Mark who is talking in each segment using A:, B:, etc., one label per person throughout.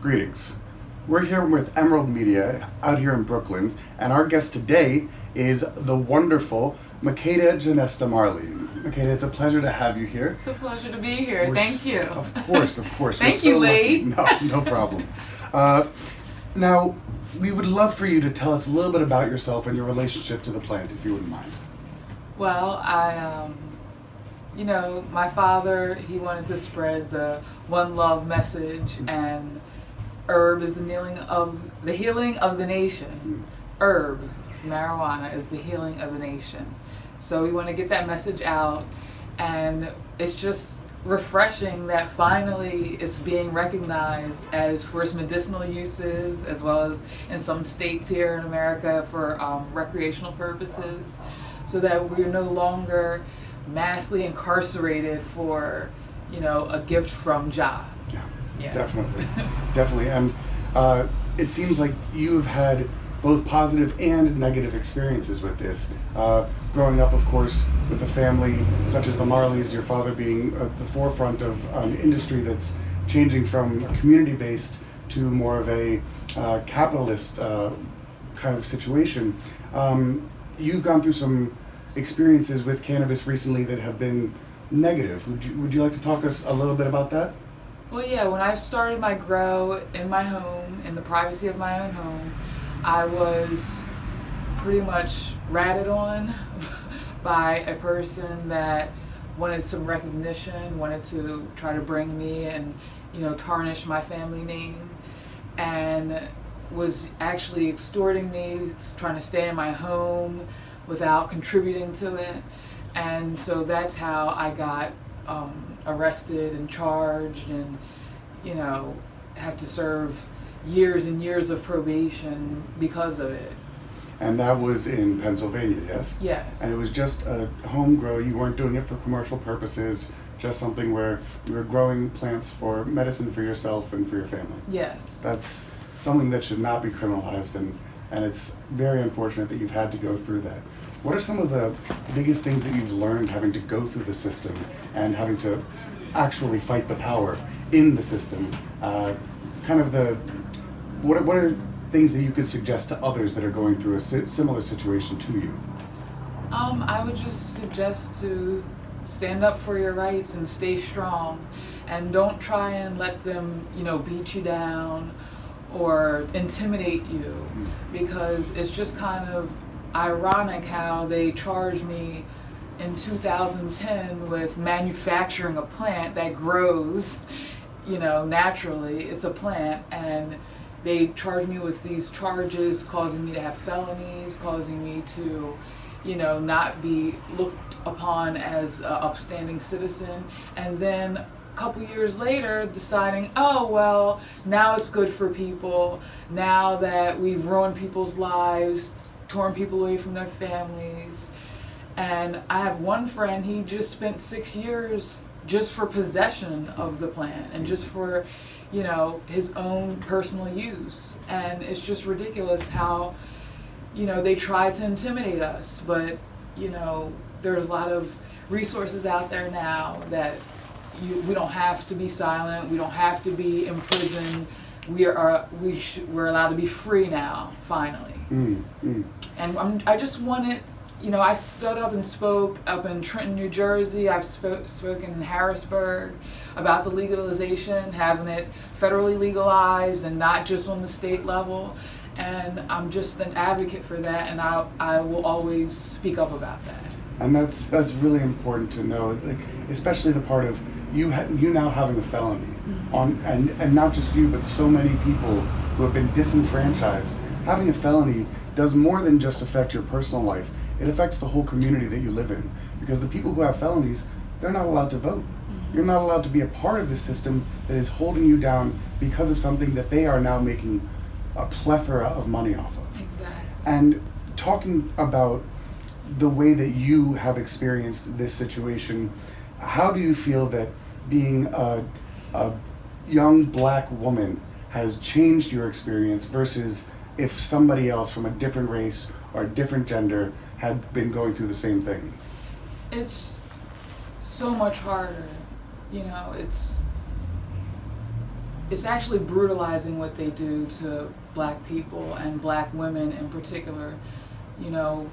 A: Greetings. We're here with Emerald Media out here in Brooklyn, and our guest today is the wonderful Makada Marley. Makada, it's a pleasure to have you here.
B: It's a pleasure to be here. Thank you.
A: Of course.
B: Thank you, Lee.
A: No problem. Now, we would love for you to tell us a little bit about yourself and your relationship to the plant, if you wouldn't mind.
B: Well, my father, he wanted to spread the one love message, and herb is the healing of the nation. Herb, marijuana, is the healing of the nation. So we want to get that message out, and it's just refreshing that finally it's being recognized as for its medicinal uses, as well as in some states here in America for recreational purposes, so that we're no longer massively incarcerated for, a gift from Jah.
A: Yeah. Definitely. And it seems like you've had both positive and negative experiences with this. Growing up, of course, with a family such as the Marleys, your father being at the forefront of an industry that's changing from community-based to more of a capitalist kind of situation. You've gone through some experiences with cannabis recently that have been negative. Would you like to talk us a little bit about that?
B: Well, yeah, when I started my grow in my home, in the privacy of my own home, I was pretty much ratted on by a person that wanted some recognition, wanted to try to bring me and, tarnish my family name, and was actually extorting me, trying to stay in my home without contributing to it. And so that's how I got arrested and charged, and have to serve years and years of probation because of it.
A: And that was in Pennsylvania, yes?
B: Yes.
A: And it was just a home grow. You weren't doing it for commercial purposes, just something where you were growing plants for medicine for yourself and for your family.
B: Yes.
A: That's something that should not be criminalized, and it's very unfortunate that you've had to go through that. What are some of the biggest things that you've learned having to go through the system and having to actually fight the power in the system? What are things that you could suggest to others that are going through a similar situation to you?
B: I would just suggest to stand up for your rights and stay strong, and don't try and let them, beat you down or intimidate you, because it's just kind of ironic how they charged me in 2010 with manufacturing a plant that grows, naturally. It's a plant, and they charged me with these charges, causing me to have felonies, causing me to, not be looked upon as an upstanding citizen. And then a couple years later, deciding, oh, well, now it's good for people. Now that we've ruined people's lives, torn people away from their families. And I have one friend, he just spent 6 years just for possession of the plant and just for, his own personal use. And it's just ridiculous how, they try to intimidate us. But, there's a lot of resources out there now that we don't have to be silent. We don't have to be imprisoned. We're allowed to be free now, finally. And I just wanted, I stood up and spoke up in Trenton, New Jersey. I've spoken in Harrisburg about the legalization, having it federally legalized and not just on the state level. And I'm just an advocate for that, and I will always speak up about that.
A: And that's really important to know, especially the part of you now having a felony, and not just you, but so many people who have been disenfranchised. Having a felony does more than just affect your personal life. It affects the whole community that you live in, because the people who have felonies, they're not allowed to vote. You're not allowed to be a part of the system that is holding you down because of something that they are now making a plethora of money off of.
B: Exactly.
A: And talking about the way that you have experienced this situation, how do you feel that being a young black woman has changed your experience versus if somebody else from a different race or a different gender had been going through the same thing?
B: It's so much harder. it's actually brutalizing what they do to black people and black women in particular. You know,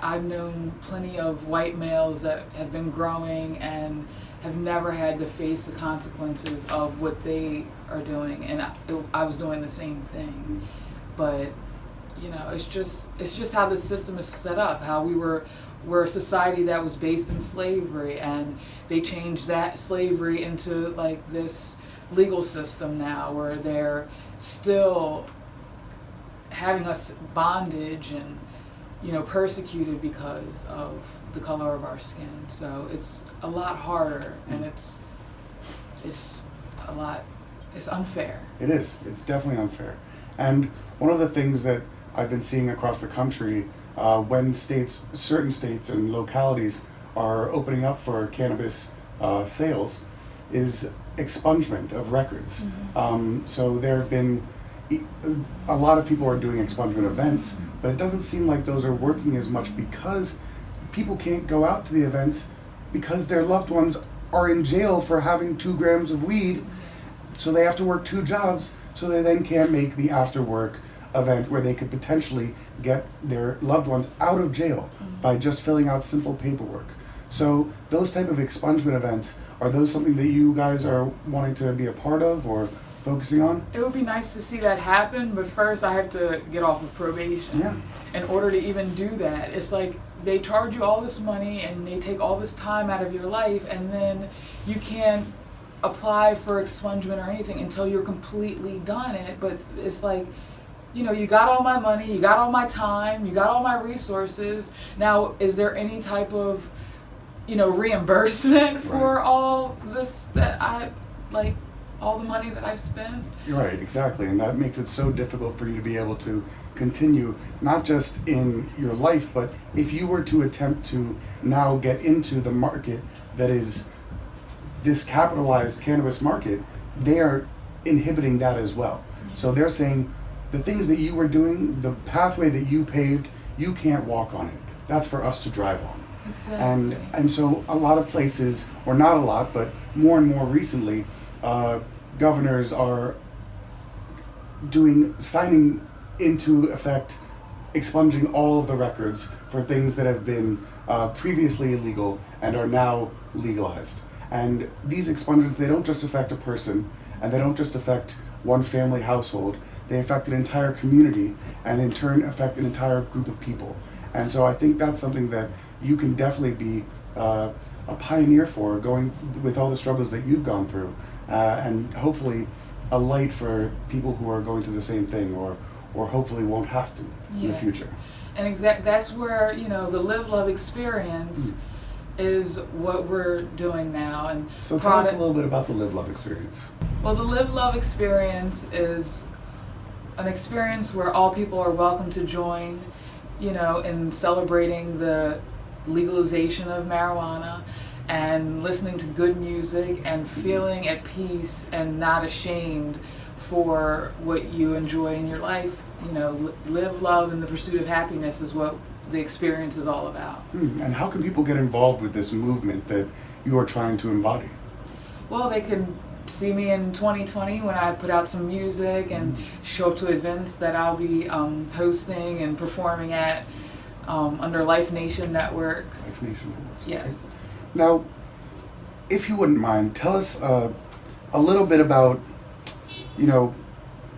B: I've known plenty of white males that have been growing and have never had to face the consequences of what they are doing, and I was doing the same thing. But you know, it's just how the system is set up. How we're a society that was based in slavery, and they changed that slavery into like this legal system now, where they're still having us bondage and, you know, persecuted because of the color of our skin. So it's a lot harder, and it's unfair.
A: It is. It's definitely unfair. And one of the things that I've been seeing across the country, when certain states and localities are opening up for cannabis sales, is expungement of records. So there have been a lot of people are doing expungement events, but it doesn't seem like those are working as much because people can't go out to the events because their loved ones are in jail for having 2 grams of weed, so they have to work 2 jobs, so they then can't make the after work event where they could potentially get their loved ones out of jail by just filling out simple paperwork. So those type of expungement events, are those something that you guys are wanting to be a part of or focusing on?
B: It would be nice to see that happen, but first I have to get off of probation.
A: Yeah.
B: In order to even do that, it's like they charge you all this money and they take all this time out of your life, and then you can't apply for expungement or anything until you're completely done it. But it's like, you know, you got all my money, you got all my time, you got all my resources. Now, is there any type of, you know, reimbursement for all this that I, like, all the money that I've spent?
A: You're right, exactly. And that makes it so difficult for you to be able to continue, not just in your life, but if you were to attempt to now get into the market that is this capitalized cannabis market, they are inhibiting that as well. So they're saying the things that you were doing, the pathway that you paved, you can't walk on it. That's for us to drive on.
B: Exactly.
A: And so a lot of places, or not a lot, but more and more recently, governors are signing into effect, expunging all of the records for things that have been previously illegal and are now legalized. And these expungements, they don't just affect a person, and they don't just affect one family household. They affect an entire community, and in turn affect an entire group of people. And so I think that's something that you can definitely be a pioneer for, going with all the struggles that you've gone through, and hopefully a light for people who are going through the same thing, or hopefully won't have to in the future.
B: And that's where, you know, the Live Love experience is what we're doing now. And
A: so tell us a little bit about the Live Love experience.
B: Well, the Live Love experience is an experience where all people are welcome to join, you know, in celebrating the legalization of marijuana and listening to good music and feeling at peace and not ashamed for what you enjoy in your life. You know, live, love, and the pursuit of happiness is what the experience is all about.
A: And how can people get involved with this movement that you are trying to embody?
B: Well, they could see me in 2020 when I put out some music and show up to events that I'll be hosting and performing at under Life Nation Networks.
A: Life Nation Networks.
B: Yes.
A: Okay. Now, if you wouldn't mind, tell us a little bit about, you know,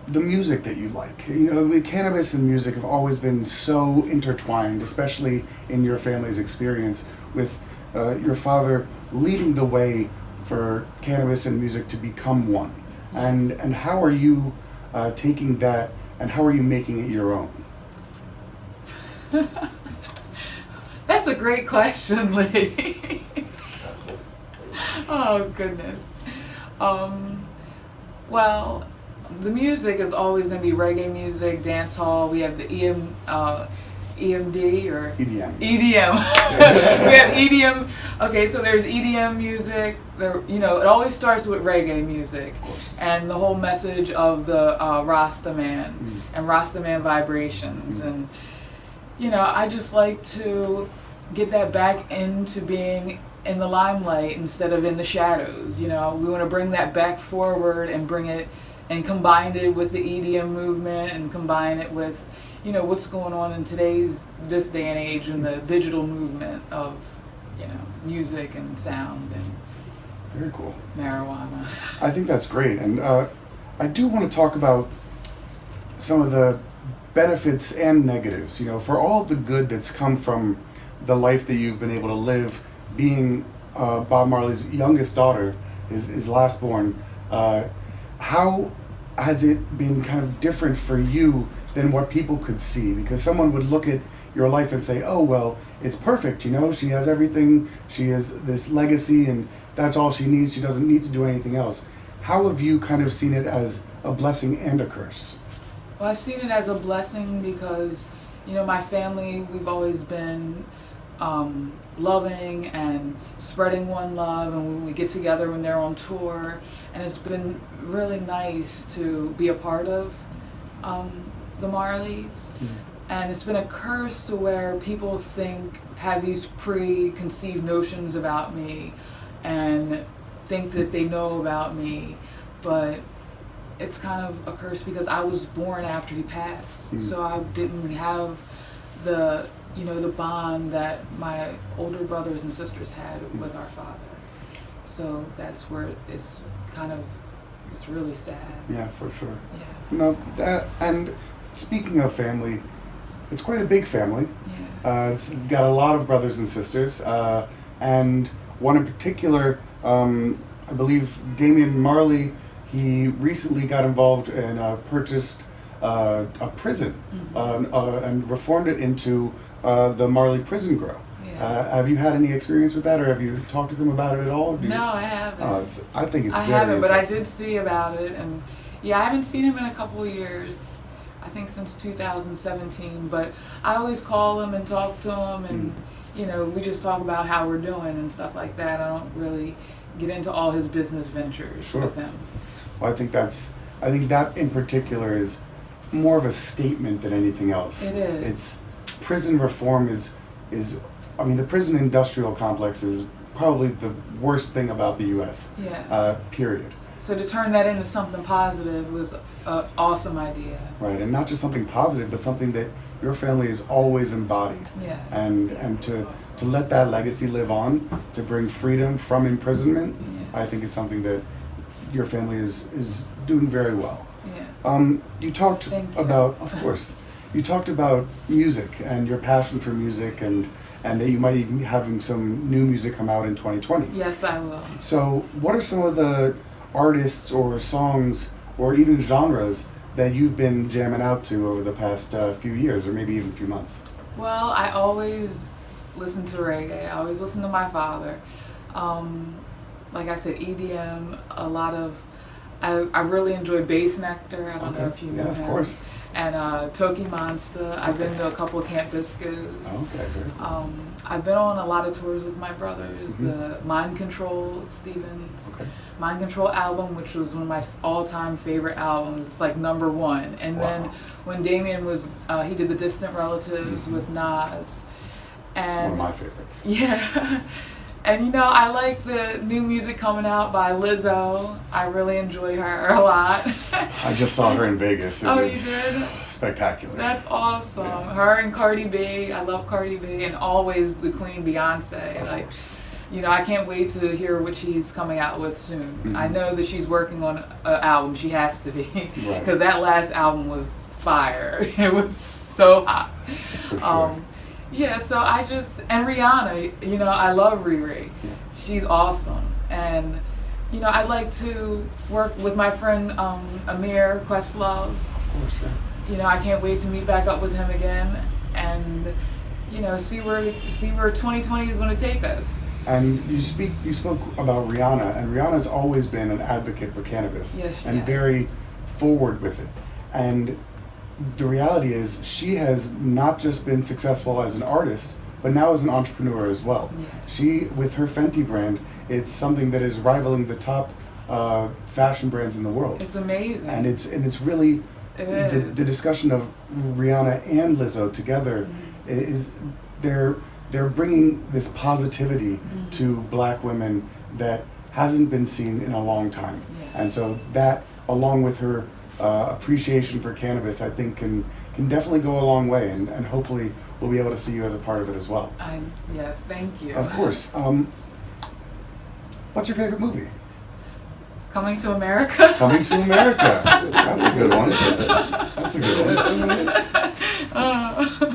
A: the music that you like. You know, cannabis and music have always been so intertwined, especially in your family's experience with your father leading the way for cannabis and music to become one. And how are you taking that and how are you making it your own?
B: That's a great question, Lee. Oh, goodness. Well, the music is always going to be reggae music, dance hall. We have the EMD or
A: EDM.
B: EDM. We have EDM. Okay, so there's EDM music. There, you know, it always starts with reggae music,
A: Of course.
B: and the whole message of the Rasta man and Rasta man vibrations, and you know, I just like to get that back into being in the limelight instead of in the shadows. You know, we want to bring that back forward and bring it and combined it with the EDM movement and combine it with, you know, what's going on in this day and age in the digital movement of, you know, music and sound and
A: very cool.
B: Marijuana.
A: I think that's great. And I do want to talk about some of the benefits and negatives, you know, for all of the good that's come from the life that you've been able to live, being Bob Marley's youngest daughter, his last born. How has it been kind of different for you than what people could see? Because someone would look at your life and say, oh, well, it's perfect, you know, she has everything, she has this legacy, and that's all she needs, she doesn't need to do anything else. How have you kind of seen it as a blessing and a curse?
B: Well, I've seen it as a blessing because, you know, my family, we've always been loving and spreading one love, and when we get together when they're on tour, and it's been really nice to be a part of the Marleys. Mm-hmm. And it's been a curse to where people have these preconceived notions about me and think that they know about me, but it's kind of a curse because I was born after he passed. Mm-hmm. So I didn't have the bond that my older brothers and sisters had with our father. So that's where it's really sad.
A: Yeah, for sure.
B: Yeah.
A: No, and speaking of family, it's quite a big family.
B: Yeah.
A: It's got a lot of brothers and sisters, and one in particular, I believe Damian Marley, he recently got involved and purchased a prison, mm-hmm. And reformed it into the Marley Prison Grow. Yeah. Have you had any experience with that, or have you talked to them about it at all?
B: No, I haven't.
A: I think it's
B: I
A: very
B: haven't, but I
A: interesting.
B: did see about it, and yeah, I haven't seen him in a couple of years. I think since 2017, but I always call him and talk to him, and you know, we just talk about how we're doing and stuff like that. I don't really get into all his business ventures with him.
A: Well, I think that in particular is more of a statement than anything else.
B: It is.
A: It's prison reform is I mean, the prison industrial complex is probably the worst thing about the U.S.
B: Yes.
A: Period.
B: So to turn that into something positive was an awesome idea.
A: Right, and not just something positive, but something that your family has always embodied.
B: Yes.
A: And to let that legacy live on, to bring freedom from imprisonment,
B: Yes.
A: I think is something that your family is doing very well.
B: Yeah.
A: You talked about, of course, you talked about music and your passion for music, and that you might even be having some new music come out in 2020.
B: Yes, I will.
A: So what are some of the artists or songs or even genres that you've been jamming out to over the past few years, or maybe even few months?
B: Well, I always listen to reggae. I always listen to my father. Like I said, EDM, a lot of, I really enjoy Bass Nectar. I don't know if you know him.
A: Of course.
B: And Toki Monster. I've been to a couple of Camp Discos.
A: Okay, very cool.
B: I've been on a lot of tours with my brothers.
A: Mm-hmm.
B: The Mind Control, Stevens.
A: Okay.
B: Mind Control album, which was one of my all-time favorite albums. It's like #1. And
A: Wow.
B: then when Damian was, he did the Distant Relatives
A: Mm-hmm.
B: with Nas. And
A: one of my favorites.
B: yeah. And you know, I like the new music coming out by Lizzo. I really enjoy her a lot.
A: I just saw her in Vegas. It was
B: you did?
A: spectacular.
B: That's awesome.
A: Yeah.
B: Her and Cardi B. I love Cardi B, and always the Queen Beyonce.
A: Of course.
B: You know, I can't wait to hear what she's coming out with soon.
A: Mm-hmm.
B: I know that she's working on an album. She has to be,
A: Right.
B: because that last album was fire. It was so hot.
A: For sure.
B: Yeah, so and Rihanna, you know, I love Riri.
A: Yeah.
B: She's awesome. And, you know, I'd like to work with my friend Amir Questlove.
A: Of course, yeah.
B: You know, I can't wait to meet back up with him again and, you know, see where 2020 is going to take us.
A: And you spoke about Rihanna, and Rihanna's always been an advocate for cannabis.
B: Yes, she
A: and
B: has.
A: very forward with it. And the reality is she has not just been successful as an artist, but now as an entrepreneur as well.
B: Yeah.
A: She, with her Fenty brand, it's something that is rivaling the top fashion brands in the world.
B: It's amazing.
A: And it's really the discussion of Rihanna and Lizzo together is they're bringing this positivity to black women that hasn't been seen in a long time.
B: Yeah.
A: And so that along with her appreciation for cannabis, I think can definitely go a long way, and hopefully we'll be able to see you as a part of it as well.
B: Yes, thank you.
A: Of course. What's your favorite movie?
B: Coming to America.
A: Coming to America. That's a good one. That's a good one.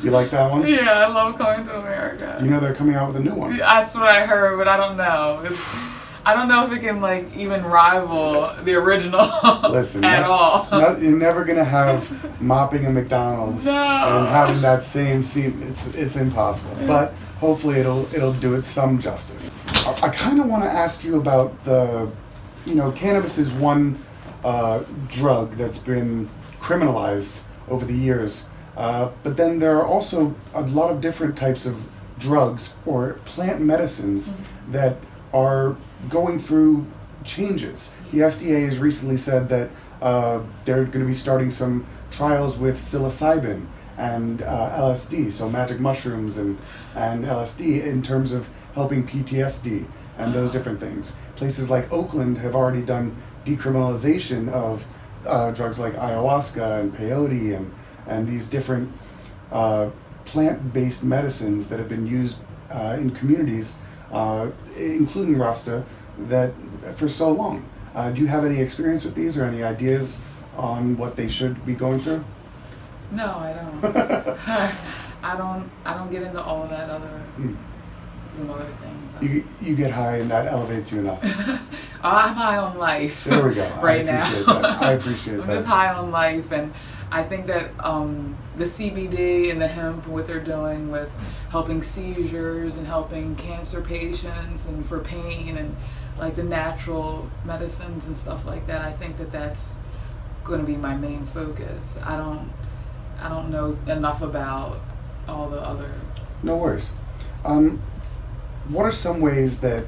A: You like that one?
B: Yeah, I love Coming to America.
A: You know they're coming out with a new one.
B: That's what I heard, but I don't know. I don't know if it can like even rival the original.
A: Listen,
B: at all.
A: You're never gonna have mopping a McDonald's and having that same scene. It's impossible. But hopefully it'll do it some justice. I kind of want to ask you about the, cannabis is one drug that's been criminalized over the years, but then there are also a lot of different types of drugs or plant medicines that are going through changes. The FDA has recently said that they're going to be starting some trials with psilocybin and LSD, so magic mushrooms and LSD, in terms of helping PTSD and those different things. Places like Oakland have already done decriminalization of drugs like ayahuasca and peyote and these different plant-based medicines that have been used in communities, including Rasta, that for so long. Do you have any experience with these or any ideas on what they should be going through?
B: No, I don't. I don't get into all of that other things.
A: You get high and that elevates you enough.
B: I'm high on life.
A: There we go.
B: Right
A: I appreciate
B: now.
A: That. I appreciate
B: I'm
A: that.
B: just high on life, and I think that the CBD and the hemp, what they're doing with helping seizures and helping cancer patients and for pain and like the natural medicines and stuff like that, I think that that's going to be my main focus. I don't know enough about all the other.
A: No worries. What are some ways that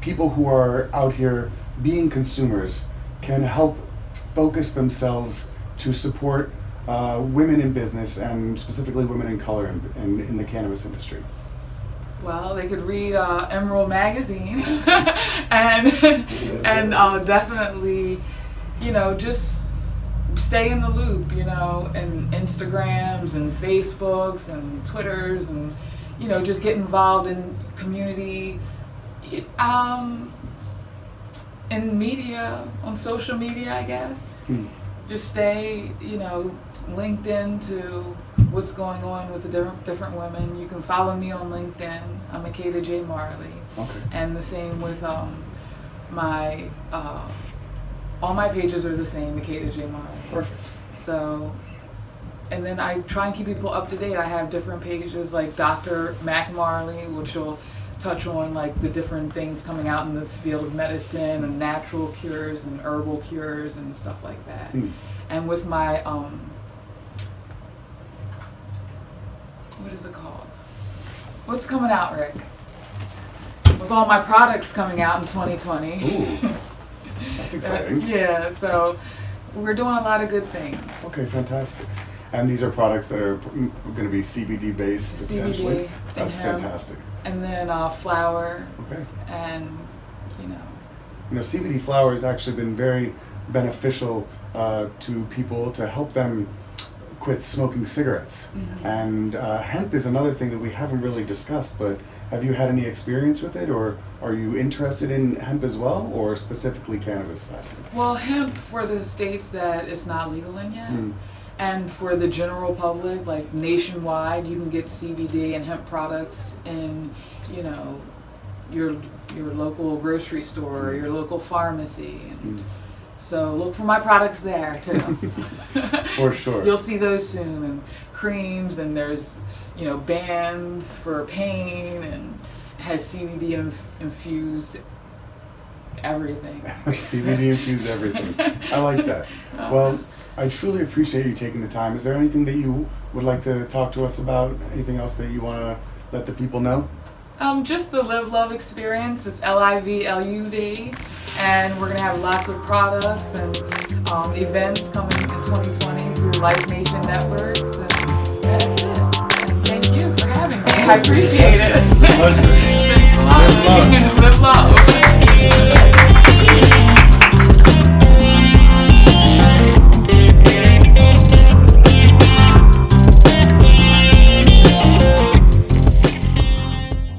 A: people who are out here being consumers can help focus themselves to support women in business and specifically women in color in the cannabis industry?
B: Well, they could read Emerald magazine and definitely, just stay in the loop, and Instagrams and Facebooks and Twitters and, just get involved in community, in media, on social media, I guess. Just stay, linked into what's going on with the different women. You can follow me on LinkedIn. I'm Makada J. Marley.
A: Okay.
B: And the same with my all my pages are the same, Makada J. Marley.
A: Perfect.
B: So, and then I try and keep people up to date. I have different pages like Dr. Mac Marley, which will touch on like the different things coming out in the field of medicine and natural cures and herbal cures and stuff like that. And with my what is it called? What's coming out, Rick? With all my products coming out in 2020.
A: Ooh, that's exciting.
B: Yeah, so we're doing a lot of good things.
A: Okay, fantastic. And these are products that are going to be CBD based potentially. That's fantastic.
B: And then flour.
A: Okay.
B: And
A: CBD flour has actually been very beneficial to people to help them quit smoking cigarettes. And hemp is another thing that we haven't really discussed, but have you had any experience with it, or are you interested in hemp as well, or specifically cannabis?
B: Well, hemp for the states that it's not legal in yet. And for the general public, like nationwide, you can get CBD and hemp products in, your local grocery store or your local pharmacy. And so look for my products there too.
A: For sure.
B: You'll see those soon, and creams, and there's bands for pain, and it has CBD infused everything.
A: CBD infused everything. I like that. Well, I truly appreciate you taking the time. Is there anything that you would like to talk to us about? Anything else that you want to let the people know?
B: Just the Live Love experience. It's LIVLUV, and we're going to have lots of products and events coming in 2020 through Life Nation Networks. And that's it. And thank you for having me. I appreciate it.
A: Pleasure.
B: Thanks a lot.
A: Live love.
B: Live love.